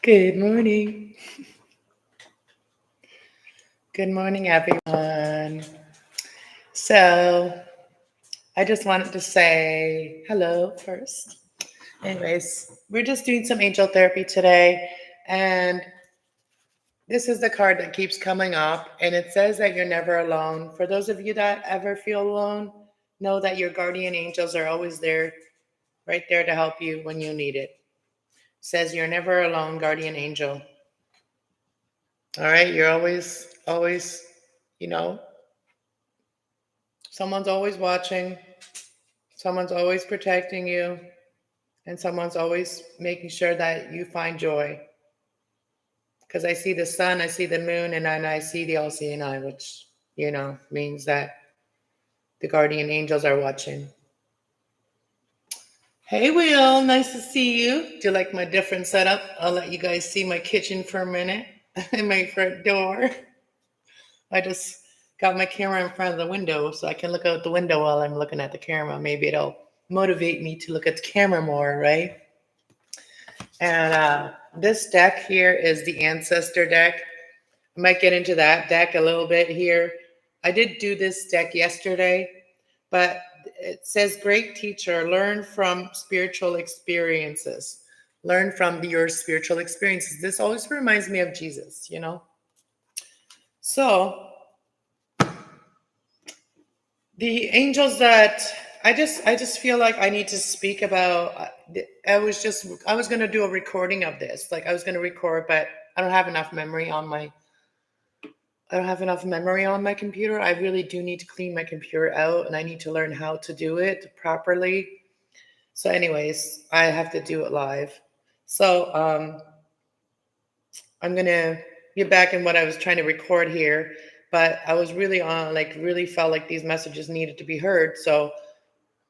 Good morning. Good morning, everyone. So, I just wanted to say hello first. Anyways, we're just doing some angel therapy today, and this is the card that keeps coming up, and it says that you're never alone. For those of you that ever feel alone, know that your guardian angels are always there, right there to help you when you need it. It says you're never alone, guardian angel. All right, you're always, you know, someone's always watching, someone's always protecting you, and someone's always making sure that you find joy. Because I see the sun, I see the moon, and then I see the all-seeing eye, which, means that the guardian angels are watching. Hey, Will, nice to see you. Do you like my different setup? I'll let you guys see my kitchen for a minute and my front door. I just got my camera in front of the window so I can look out the window while I'm looking at the camera. Maybe it'll motivate me to look at the camera more, right? And this deck here is the Ancestor deck. I might get into that deck a little bit here. I did do this deck yesterday, but it says, great teacher, learn from spiritual experiences. Learn from your spiritual experiences. This always reminds me of Jesus, So the angels that I just feel like I need to speak about. I was going to do a recording of this. Like I was going to record, but I don't have enough memory on my computer. I really do need to clean my computer out, and I need to learn how to do it properly. So anyways, I have to do it live. So I'm going to get back in what I was trying to record here, but I was really really felt like these messages needed to be heard. So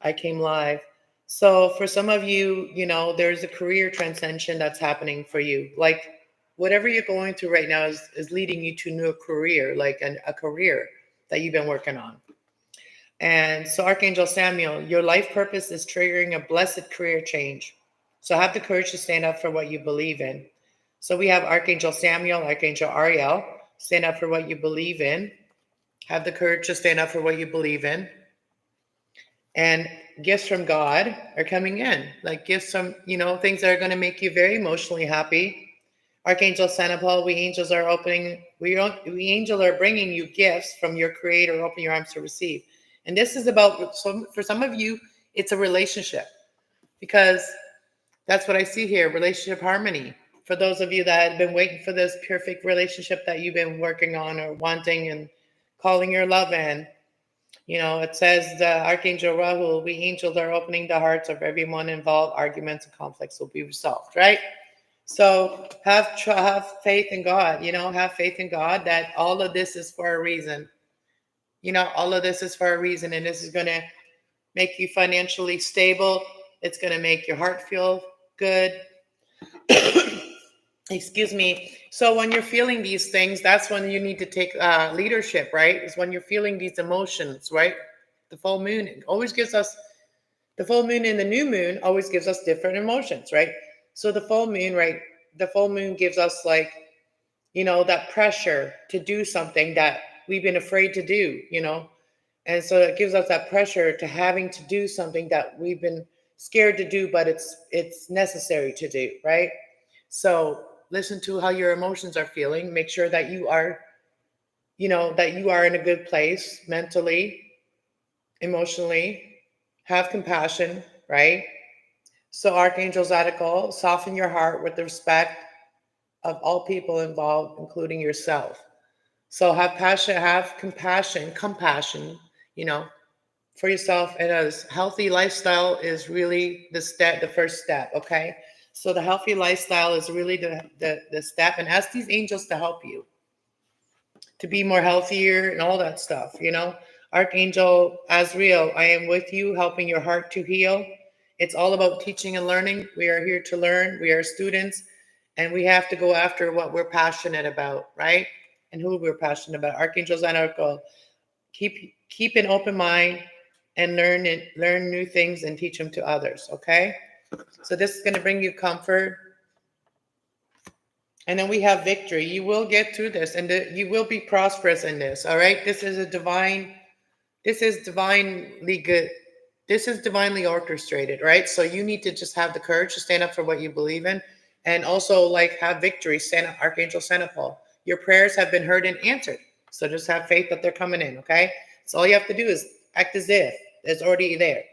I came live. So for some of you, there's a career transition that's happening for you. Like whatever you're going through right now is leading you to a new career, like a career that you've been working on. And so Archangel Samuel, your life purpose is triggering a blessed career change. So have the courage to stand up for what you believe in. So we have Archangel Samuel, Archangel Ariel, stand up for what you believe in. Have the courage to stand up for what you believe in. And gifts from God are coming in, like gifts from, things that are going to make you very emotionally happy. Archangel Sandoval, we angels are bringing you gifts from your creator. Open your arms to receive. And this is about, for some of you, it's a relationship, because that's what I see here, relationship harmony. For those of you that have been waiting for this perfect relationship that you've been working on or wanting and calling your love in, it says the Archangel Rahul, we angels are opening the hearts of everyone involved. Arguments and conflicts will be resolved, right? So have faith in God, have faith in God that all of this is for a reason. All of this is for a reason, and this is going to make you financially stable. It's going to make your heart feel good. Excuse me. So when you're feeling these things, that's when you need to take leadership, right? Is when you're feeling these emotions, right? The full moon always gives us, the full moon and the new moon always gives us different emotions, right? So the full moon, right? The full moon gives us that pressure to do something that we've been afraid to do, And so it gives us that pressure to having to do something that we've been scared to do, but it's necessary to do, right? So listen to how your emotions are feeling. Make sure that you are, that you are in a good place mentally, emotionally. Have compassion, right? So Archangel Zadokul, soften your heart with the respect of all people involved, including yourself. So have compassion, for yourself and others. Healthy lifestyle is really the first step, okay? So the healthy lifestyle is really the step, and ask these angels to help you to be more healthier and all that stuff, Archangel Azrael, I am with you, helping your heart to heal. It's all about teaching and learning. We are here to learn. We are students, and we have to go after what we're passionate about, right? And who we're passionate about. Archangel Zanarko, keep an open mind and learn new things and teach them to others, okay? So this is going to bring you comfort. And then we have victory. You will get through this, and you will be prosperous in this. All right. This is divinely good. This is divinely orchestrated, right? So you need to just have the courage to stand up for what you believe in, and also like have victory. Stand up, Archangel Santa Paul. Your prayers have been heard and answered. So just have faith that they're coming in. Okay. So all you have to do is act as if it's already there,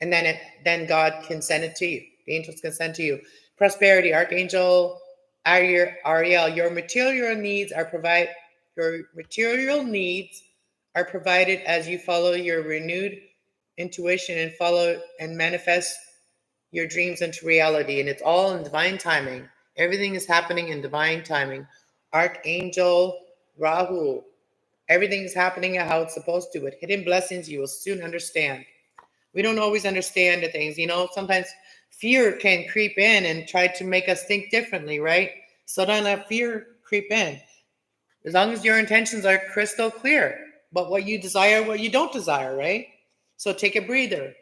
and then God can send it to you. The angels can send to you. Prosperity, Archangel Ariel. Your material needs are provided as you follow your renewed intuition and follow and manifest your dreams into reality. And it's all in divine timing. Everything is happening in divine timing. Archangel Rahul. Everything is happening how it's supposed to. With hidden blessings, you will soon understand. We don't always understand the things, sometimes fear can creep in and try to make us think differently, right? So don't let fear creep in. As long as your intentions are crystal clear, but what you desire, what you don't desire, right? So take a breather,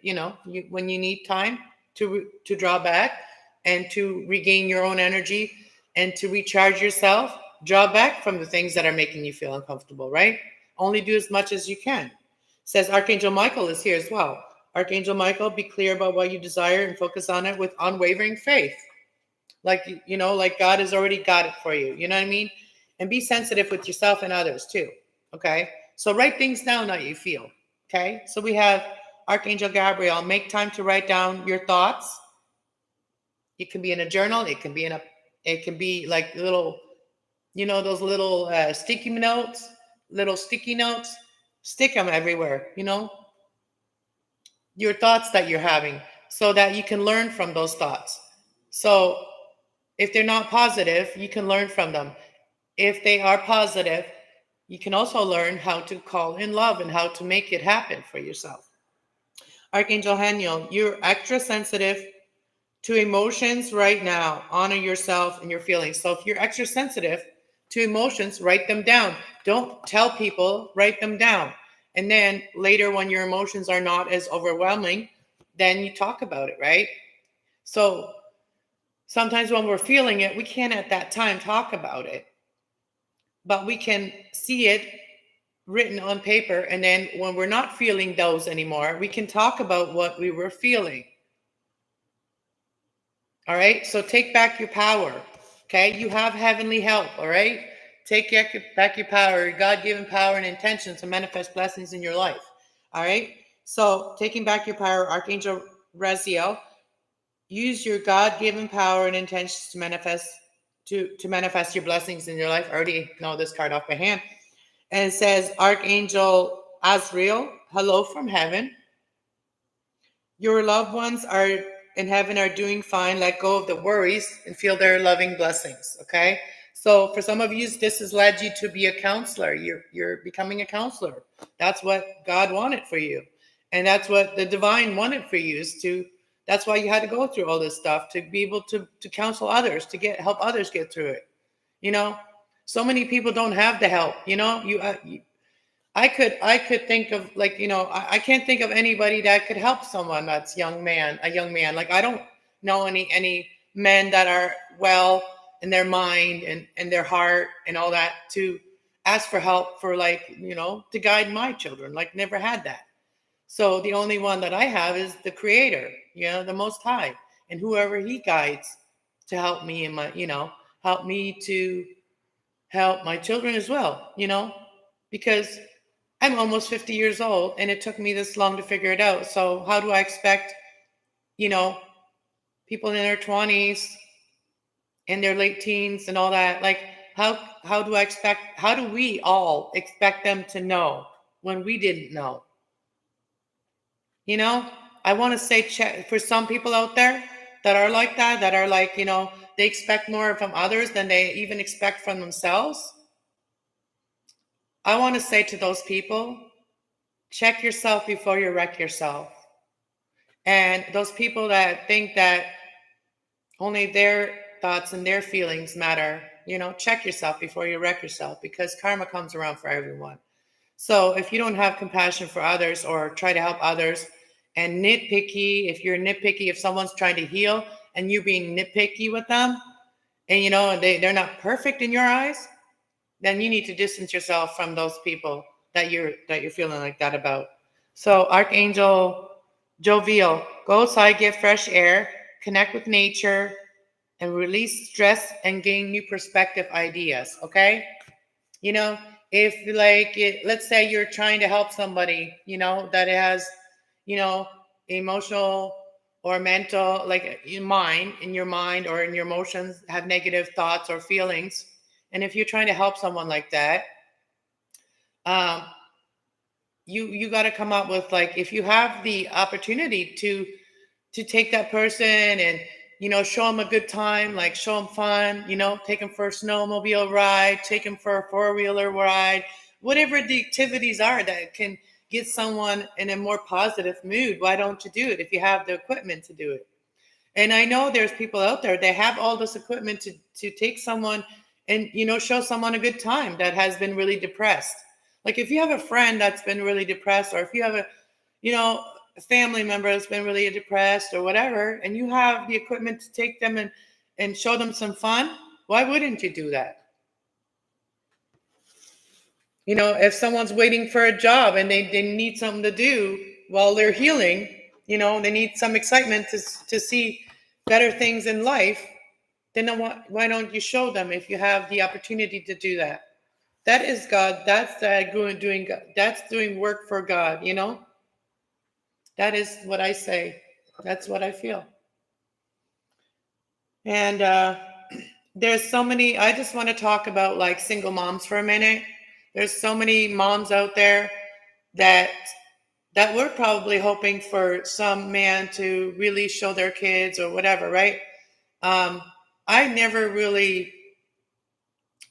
when you need time to draw back and to regain your own energy and to recharge yourself, draw back from the things that are making you feel uncomfortable, right? Only do as much as you can. Says Archangel Michael is here as well. Archangel Michael, be clear about what you desire and focus on it with unwavering faith. Like God has already got it for you. You know what I mean? And be sensitive with yourself and others too. Okay. So write things down that you feel. Okay. So we have Archangel Gabriel. Make time to write down your thoughts. It can be in a journal. It can be like little, those little sticky notes. Stick them everywhere. Your thoughts that you're having, so that you can learn from those thoughts. So if they're not positive, you can learn from them. If they are positive, you can also learn how to call in love and how to make it happen for yourself. Archangel Haniel, you're extra sensitive to emotions right now. Honor yourself and your feelings. So if you're extra sensitive to emotions, write them down. Don't tell people, write them down. And then later, when your emotions are not as overwhelming, then you talk about it, right? So sometimes when we're feeling it, we can't at that time talk about it, but we can see it written on paper. And then when we're not feeling those anymore, we can talk about what we were feeling. All right. So take back your power. Okay. You have heavenly help. All right. Take back your power, your God-given power and intention to manifest blessings in your life. All right. So taking back your power, Archangel Raziel, use your God-given power and intentions to manifest your blessings in your life. I already know this card off by hand. And it says, Archangel Azrael, hello from heaven. Your loved ones in heaven are doing fine. Let go of the worries and feel their loving blessings. Okay. So for some of you, this has led you to be a counselor. You're becoming a counselor. That's what God wanted for you. And that's what the divine wanted for you that's why you had to go through all this stuff, to be able to counsel others, to help others get through it. So many people don't have the help, I could think of I can't think of anybody that could help someone that's a young man. Like I don't know any men that are well in their mind and their heart and all that to ask for help for to guide my children. Like never had that. So the only one that I have is the Creator, the Most High, and whoever He guides to help me and help me to help my children as well, because I'm almost 50 years old and it took me this long to figure it out. So how do I expect, people in their 20s and their late teens and all that, like how do we all expect them to know when we didn't know? I want to say for some people out there that are like that are like, they expect more from others than they even expect from themselves. I want to say to those people, check yourself before you wreck yourself. And those people that think that only their thoughts and their feelings matter, check yourself before you wreck yourself, because karma comes around for everyone. So if you don't have compassion for others or try to help others, and if you're nitpicky, if someone's trying to heal and you're being nitpicky with them, and they're not perfect in your eyes, then you need to distance yourself from those people that you're feeling like that about. So Archangel Jovial, go outside, get fresh air, connect with nature, and release stress and gain new perspective ideas. Okay? You know, if like let's say you're trying to help somebody, that has, you know, emotional or mental, like in your mind or in your emotions have negative thoughts or feelings. And if you're trying to help someone like that, um, you got to come up with, like, if you have the opportunity to take that person and show them a good time, like show them fun, take them for a snowmobile ride, take them for a four-wheeler ride, whatever the activities are that can get someone in a more positive mood. Why don't you do it if you have the equipment to do it? And I know there's people out there that have all this equipment to take someone and show someone a good time that has been really depressed. Like if you have a friend that's been really depressed, or if you have a family member that's been really depressed or whatever, and you have the equipment to take them and show them some fun, why wouldn't you do that? If someone's waiting for a job and they need something to do while they're healing, they need some excitement to see better things in life, then why don't you show them if you have the opportunity to do that? That is God. That's doing. That's doing work for God. That is what I say. That's what I feel. And there's so many. I just want to talk about like single moms for a minute. There's so many moms out there that we're probably hoping for some man to really show their kids or whatever, right? Um, I never really,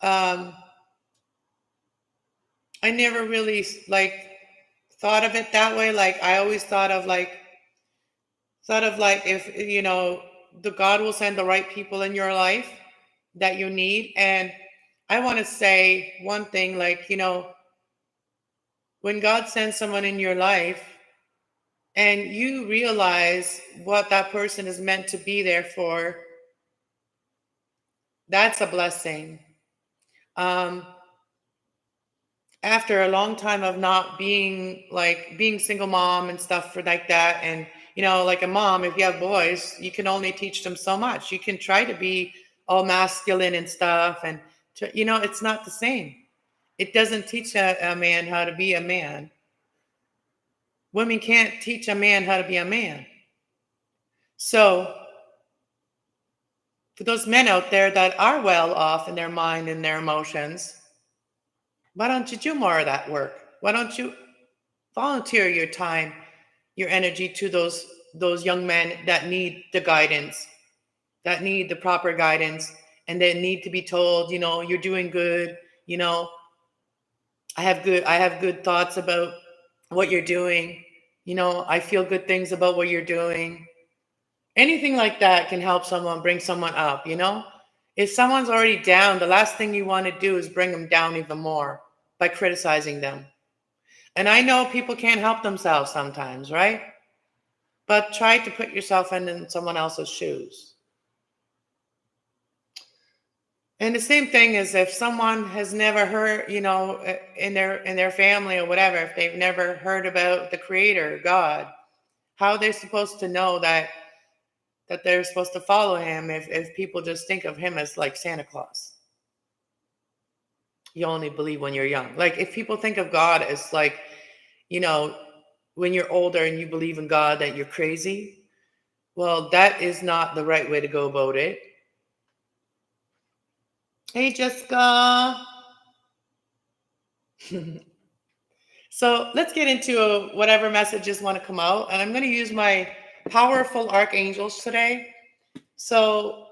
um, like thought of it that way. Like I always thought of like if the God will send the right people in your life that you need. And I want to say one thing, like when God sends someone in your life and you realize what that person is meant to be there for, that's a blessing. Um, After a long time of not being single mom and stuff for like that, and like a mom, if you have boys, you can only teach them so much. You can try to be all masculine and stuff, and it's not the same. It doesn't teach a man how to be a man. Women can't teach a man how to be a man. So for those men out there that are well off in their mind and their emotions, why don't you do more of that work? Why don't you volunteer your time, your energy to those young men that need the guidance, that need the proper guidance, and they need to be told, you're doing good. You know, I have good thoughts about what you're doing. I feel good things about what you're doing. Anything like that can help someone, bring someone up. If someone's already down, the last thing you want to do is bring them down even more by criticizing them. And I know people can't help themselves sometimes, right? But try to put yourself in someone else's shoes. And the same thing is if someone has never heard, in their family or whatever, if they've never heard about the Creator, God, how they're supposed to know that they're supposed to follow Him if people just think of Him as like Santa Claus. You only believe when you're young. Like if people think of God as like, you know, when you're older and you believe in God, that you're crazy. Well, that is not the right way to go about it. Hey, Jessica. So let's get into whatever messages want to come out. And I'm going to use my powerful archangels today. So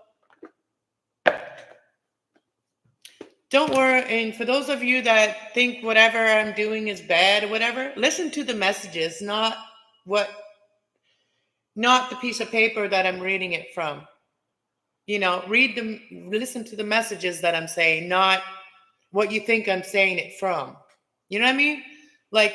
don't worry. And for those of you that think whatever I'm doing is bad or whatever, listen to the messages, not the piece of paper that I'm reading it from. Read them, listen to the messages that I'm saying, not what you think I'm saying it from. You know what I mean? Like,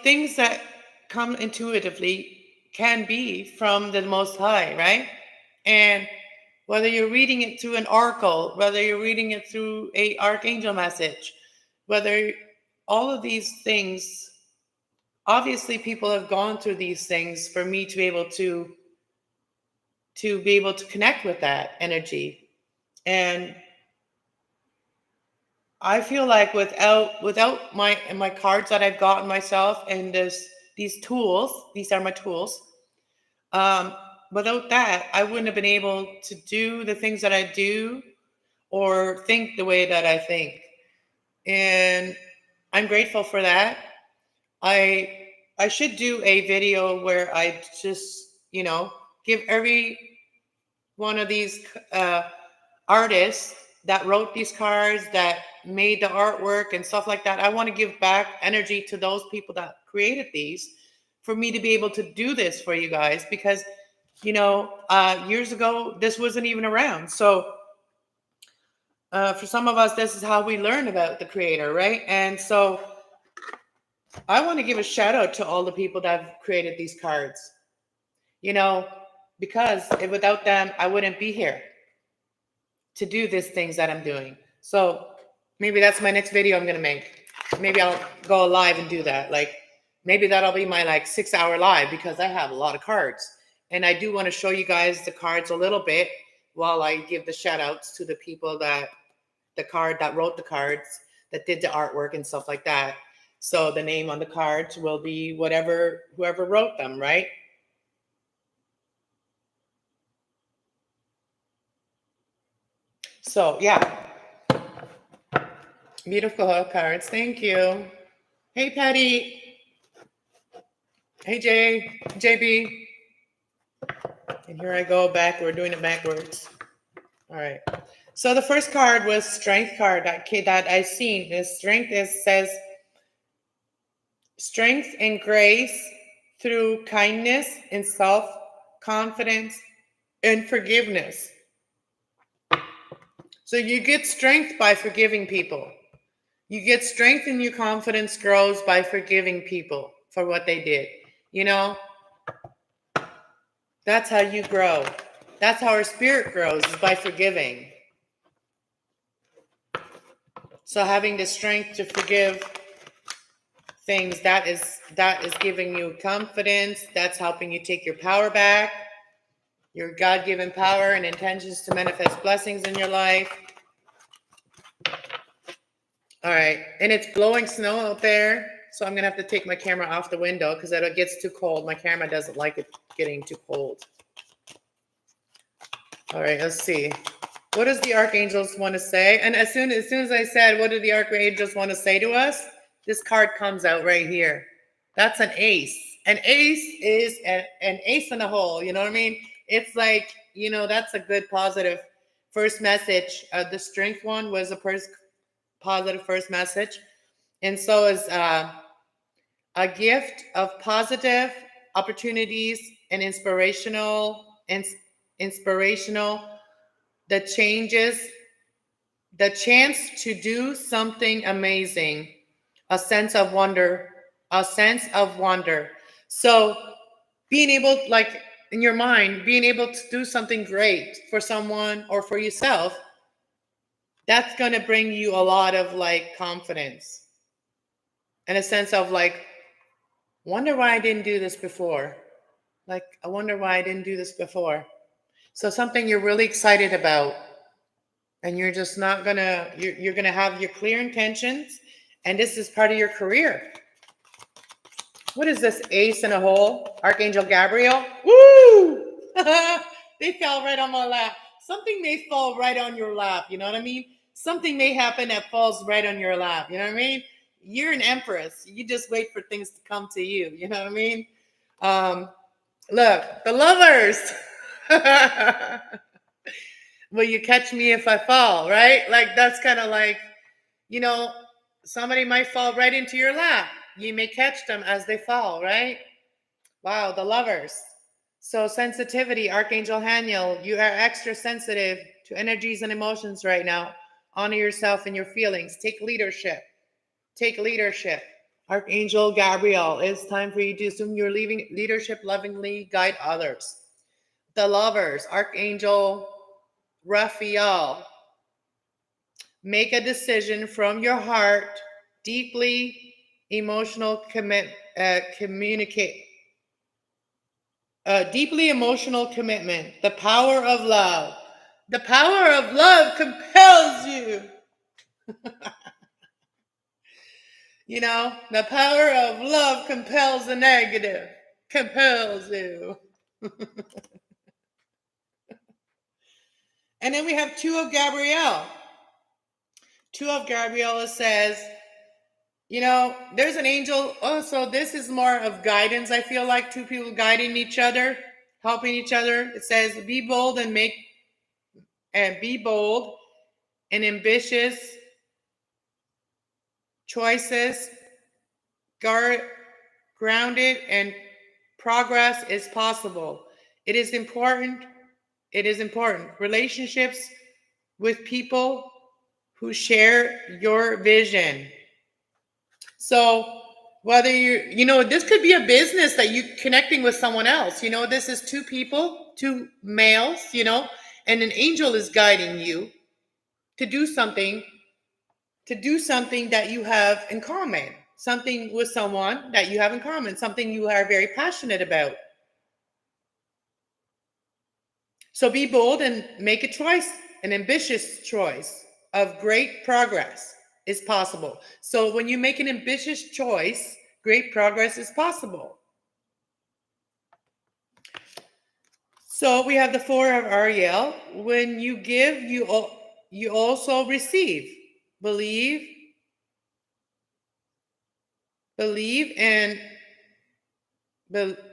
things that come intuitively can be from the Most High, right? And whether you're reading it through an oracle, whether you're reading it through a archangel message, whether all of these things, obviously people have gone through these things for me to be able to connect with that energy. And I feel like without my cards that I've gotten myself and these tools, these are my tools. Um, Without that, I wouldn't have been able to do the things that I do or think the way that I think. And I'm grateful for that. I should do a video where I just, give every one of these artists that wrote these cards, that made the artwork and stuff like that. I want to give back energy to those people that created these for me to be able to do this for you guys, because years ago this wasn't even around. So for some of us, this is how we learn about the creator, right? And so I want to give a shout out to all the people that have created these cards, because without them, I wouldn't be here to do these things that I'm doing. So maybe that's my next video I'm going to make. Maybe I'll go live and do that. Like, maybe that'll be my 6-hour live, because I have a lot of cards. And I do want to show you guys the cards a little bit while I give the shout outs to the people that wrote the cards, that did the artwork and stuff like that. So the name on the cards will be whoever wrote them, right? So yeah, beautiful cards. Thank you. Hey, Patty. Hey, JB. And here I go back. We're doing it backwards. All right. So the first card was Strength card that I seen. This Strength says strength and grace through kindness and self-confidence and forgiveness. So you get strength by forgiving people. You get strength and your confidence grows by forgiving people for what they did. That's how you grow. That's how our spirit grows, is by forgiving. So having the strength to forgive things, that is giving you confidence. That's helping you take your power back, your God-given power and intentions to manifest blessings in your life. All right. And it's blowing snow out there, so I'm going to have to take my camera off the window because it gets too cold. My camera doesn't like it getting too cold. All right, let's see. What does the archangels want to say? And as soon as I said, what do the archangels want to say to us? This card comes out right here. That's an ace. An ace is an ace in a hole. You know what I mean? It's like, that's a good positive first message. The strength one was a positive first message. And so is a gift of positive opportunities and inspirational, the chance to do something amazing, a sense of wonder. So being able, in your mind, being able to do something great for someone or for yourself, that's going to bring you a lot of confidence and a sense of wonder why I didn't do this before. I wonder why I didn't do this before. So something you're really excited about, and you're just not you're gonna have your clear intentions, and this is part of your career. What is this ace in a hole? Archangel Gabriel. Woo! They fell right on my lap. Something may fall right on your lap. You know what I mean? Something may happen that falls right on your lap. You know what I mean? You're an empress. You just wait for things to come to you. You know what I mean? Look, the Lovers. Will you catch me if I fall, right? That's kind of somebody might fall right into your lap. You may catch them as they fall, right? Wow, the Lovers. So sensitivity, Archangel Haniel, you are extra sensitive to energies and emotions right now. Honor yourself and your feelings. Take leadership. Take leadership. Archangel Gabriel, it's time for you to assume your leadership, lovingly guide others. The Lovers, Archangel Raphael, make a decision from your heart, deeply emotional deeply emotional commitment. The power of love. The power of love compels you. You know, the power of love compels the negative. Compels you. And then we have Two of Gabrielle. Two of Gabrielle says, you know, there's an angel. Oh, so this is more of guidance. I feel like two people guiding each other, helping each other. It says, be bold and be bold and ambitious choices, grounded, and progress is possible. It is important. It is important. Relationships with people who share your vision. So whether you know, this could be a business that you connecting with someone else. You know, this is two people, two males, you know, and an angel is guiding you to do something that you have in common, something with someone that you have in common, something you are very passionate about. So be bold and make a choice, an ambitious choice of great progress is possible. So when you make an ambitious choice, great progress is possible. So we have the Four of Ariel. When you give, you also receive. Believe and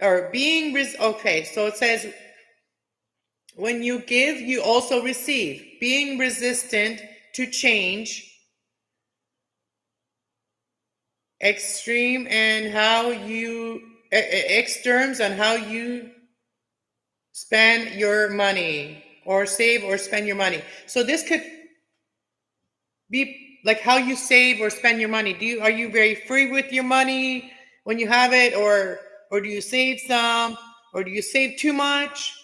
or being okay. So it says when you give, you also receive. Being resistant to change, extremes on how you spend your money or save or spend your money. So this could be like how you save or spend your money. Are you very free with your money when you have it, or do you save some, or do you save too much?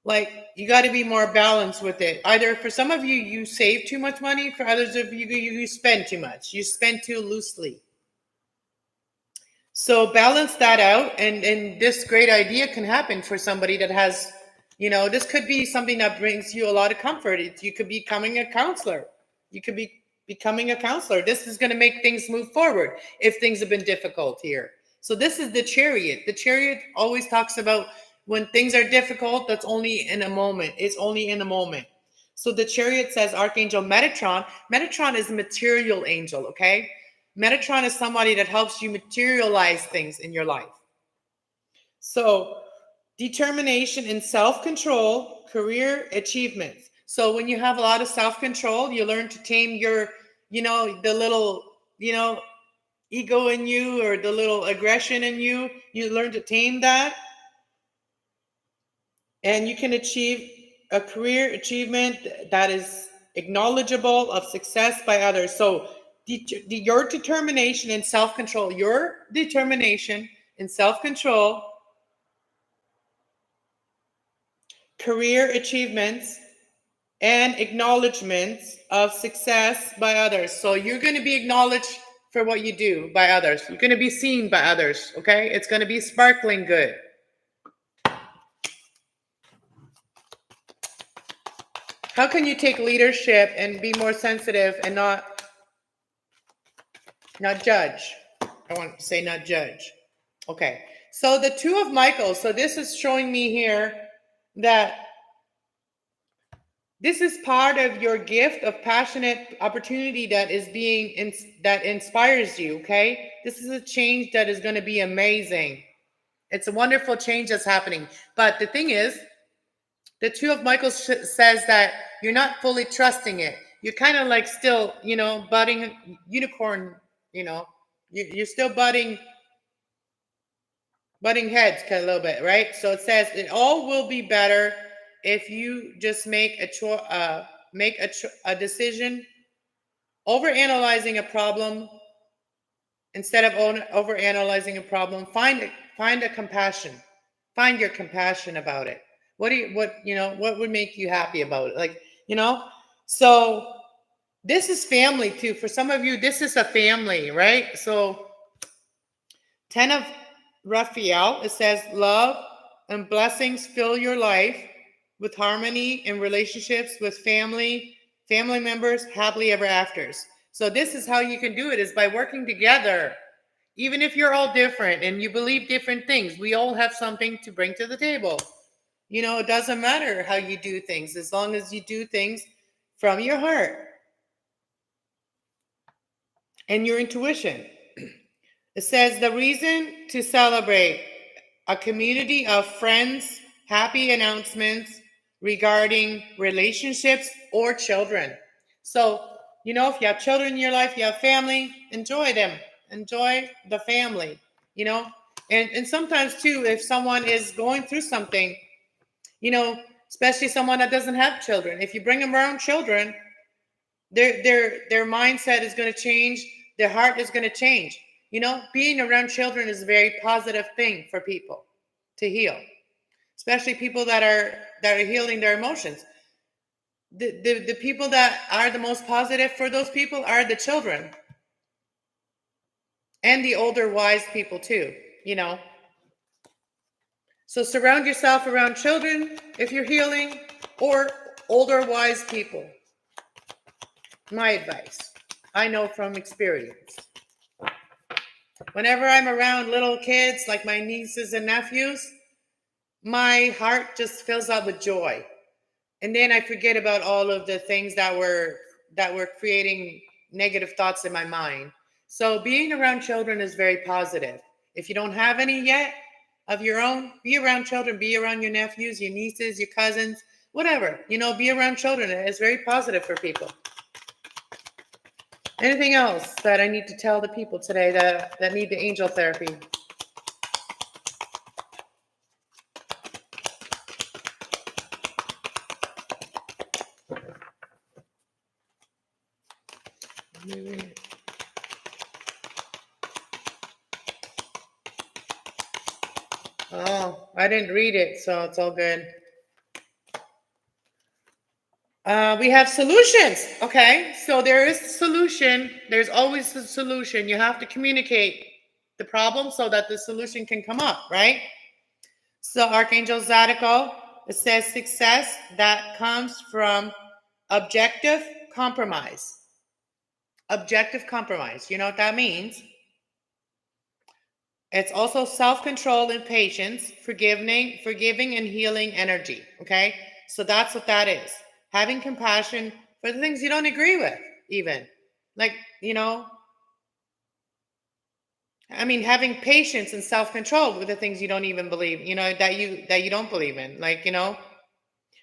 Like, you got to be more balanced with it. Either for some of you, you save too much money. For others of you, you spend too much. You spend too loosely. So balance that out, and this great idea can happen for somebody that has, you know, this could be something that brings you a lot of comfort. You could be becoming a counselor. You could be becoming a counselor. This is going to make things move forward if things have been difficult here. So this is the Chariot. The Chariot always talks about when things are difficult, that's only in a moment. It's only in a moment. So the Chariot says Archangel Metatron. Metatron is a material angel, okay? Metatron is somebody that helps you materialize things in your life. So determination and self-control, career achievements. So when you have a lot of self-control, you learn to tame your, you know, the little, you know, ego in you or the little aggression in you. You learn to tame that. And you can achieve a career achievement that is acknowledgeable of success by others. So your determination and self-control, career achievements, and acknowledgements of success by others. So you're going to be acknowledged for what you do by others. You're going to be seen by others, okay? It's going to be sparkling good. How can you take leadership and be more sensitive and not judge? I want to say not judge. Okay. So the Two of Michaels. So this is showing me here that this is part of your gift of passionate opportunity that is that inspires you, okay? This is a change that is going to be amazing. It's a wonderful change that's happening. But the thing is, the Two of Michaels says that you're not fully trusting it. You're kind of like still, you know, budding unicorn, you know. You're still budding heads a little bit, right? So it says it all will be better if you just make a decision. Over analyzing a problem Instead of over analyzing a problem, find a compassion. Find your compassion about it. What would make you happy about it? Like, so this is family too. For some of you, this is a family, right? So 10 of Raphael, it says love and blessings fill your life with harmony and relationships with family members, happily ever afters. So this is how you can do it, is by working together. Even if you're all different and you believe different things, we all have something to bring to the table. It doesn't matter how you do things, as long as you do things from your heart and your intuition. It says the reason to celebrate: a community of friends, happy announcements regarding relationships or children. So, if you have children in your life, you have family, enjoy them. Enjoy the family, And sometimes too, if someone is going through something, especially someone that doesn't have children, if you bring them around children, their mindset is going to change, their heart is going to change. Being around children is a very positive thing for people to heal, especially people that are healing their emotions. The people that are the most positive for those people are the children and the older wise people too, So surround yourself around children if you're healing, or older wise people. My advice. I know from experience. Whenever I'm around little kids, like my nieces and nephews, my heart just fills up with joy. And then I forget about all of the things that were creating negative thoughts in my mind. So being around children is very positive. If you don't have any yet of your own, be around children, be around your nephews, your nieces, your cousins, whatever. Be around children. It's very positive for people. Anything else that I need to tell the people today that need the angel therapy? Maybe. Oh, I didn't read it, so it's all good. We have solutions. Okay, so there is a solution. There's always a solution. You have to communicate the problem so that the solution can come up, right? So Archangel Zadkiel, it says success that comes from objective compromise. Objective compromise. You know what that means? It's also self-control and patience, forgiving and healing energy. Okay, so that's what that is. Having compassion for the things you don't agree with, even like having patience and self-control with the things you don't even believe, that you don't believe in,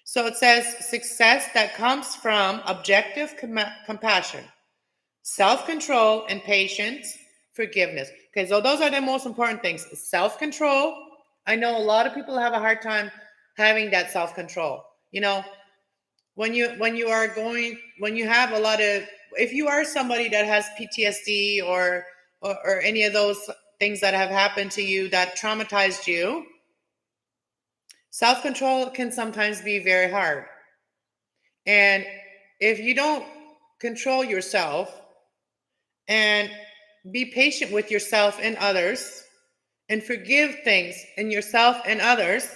So it says success that comes from objective compassion, self-control, and patience, forgiveness. Okay, so those are the most important things. Self-control. I know a lot of people have a hard time having that self-control. When you have a lot of, if you are somebody that has PTSD or any of those things that have happened to you that traumatized you, self-control can sometimes be very hard. And if you don't control yourself and be patient with yourself and others and forgive things in yourself and others,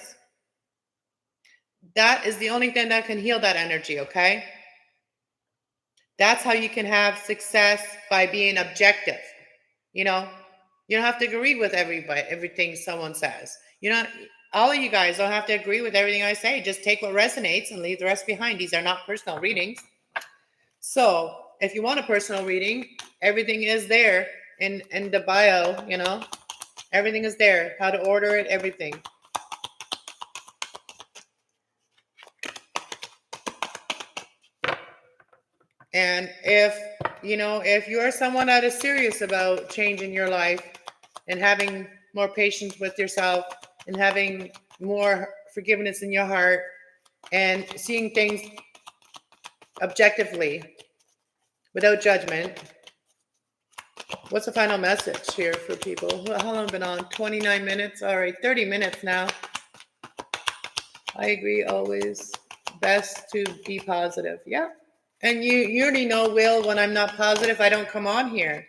that is the only thing that can heal that energy, okay? That's how you can have success, by being objective. You don't have to agree with everything someone says. All of you guys don't have to agree with everything I say. Just take what resonates and leave the rest behind. These are not personal readings. So if you want a personal reading, everything is there in the bio, everything is there, how to order it, everything. And if you are someone that is serious about changing your life and having more patience with yourself and having more forgiveness in your heart and seeing things objectively without judgment, What's the final message here for people? How long have I been on? 29 minutes. All right, 30 minutes now. I agree, always best to be positive. Yeah. And you already know, Will, when I'm not positive, I don't come on here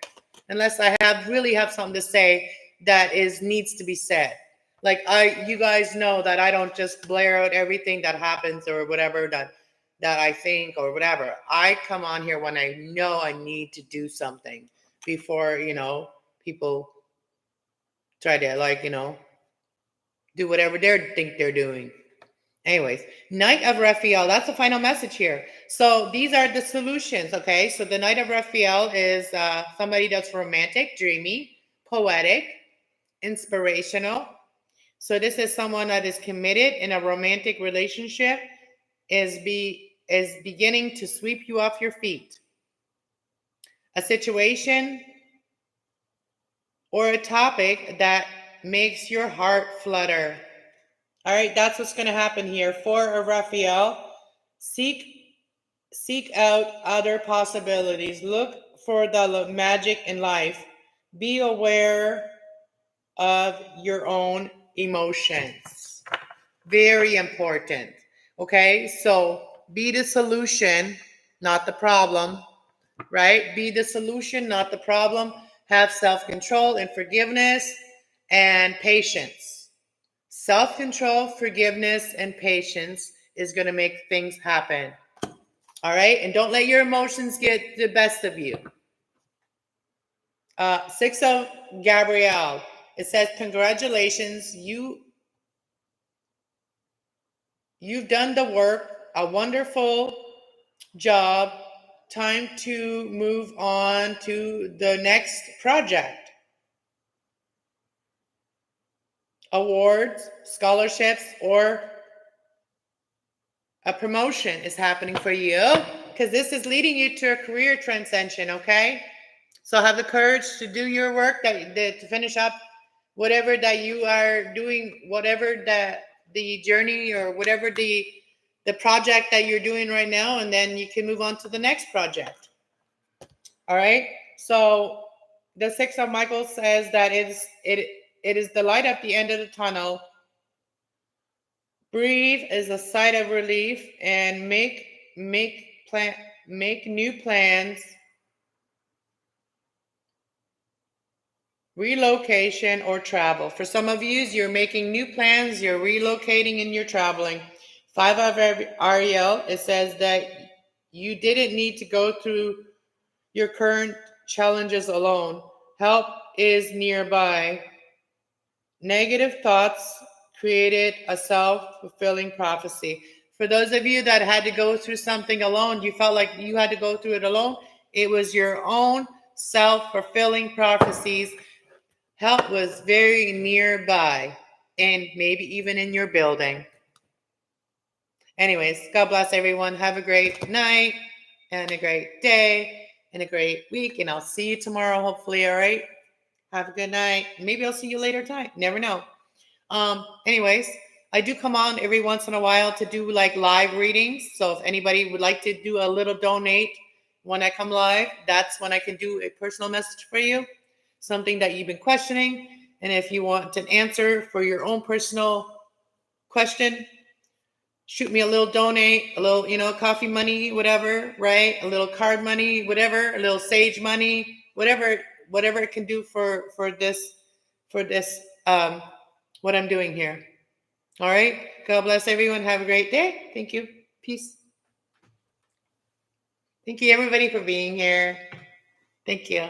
unless I really have something to say that needs to be said. Like you guys know that I don't just blare out everything that happens or whatever that I think or whatever. I come on here when I know I need to do something before, people try to do whatever they think they're doing. Anyways, Knight of Raphael, that's the final message here. So these are the solutions, okay? So the Knight of Raphael is somebody that's romantic, dreamy, poetic, inspirational. So this is someone that is committed in a romantic relationship, is beginning to sweep you off your feet. A situation or a topic that makes your heart flutter. All right, that's what's going to happen here. 4 of Raphael. Seek out other possibilities. Look for the magic in life. Be aware of your own emotions. Very important. Okay, so be the solution, not the problem, right? Be the solution, not the problem. Have self-control and forgiveness and patience. Self-control, forgiveness, and patience is going to make things happen. All right? And don't let your emotions get the best of you. 6 of Gabrielle. It says, congratulations. You've done the work. A wonderful job. Time to move on to the next project. Awards, scholarships, or a promotion is happening for you because this is leading you to a career transition, okay? So have the courage to do your work, to finish up whatever that you are doing, whatever the journey or whatever the project that you're doing right now, and then you can move on to the next project. All right? So the 6 of Michael says that it is the light at the end of the tunnel. Breathe is a sigh of relief and make new plans. Relocation or travel. For some of you, you're making new plans, you're relocating and you're traveling. 5 of Ariel, it says that you didn't need to go through your current challenges alone. Help is nearby. Negative thoughts created a self-fulfilling prophecy. For those of you that had to go through something alone, you felt like you had to go through it alone, it was your own self-fulfilling prophecies. Help was very nearby and maybe even in your building. Anyways, God bless everyone. Have a great night and a great day and a great week. And I'll see you tomorrow, hopefully. All right. Have a good night. Maybe I'll see you later tonight. Never know. Anyways, I do come on every once in a while to do like live readings. So if anybody would like to do a little donate when I come live, that's when I can do a personal message for you. Something that you've been questioning. And if you want an answer for your own personal question, shoot me a little donate, a little, coffee money, whatever, right? A little card money, whatever, a little sage money, whatever it can do for this, what I'm doing here. All right. God bless everyone. Have a great day. Thank you. Peace. Thank you, everybody, for being here. Thank you.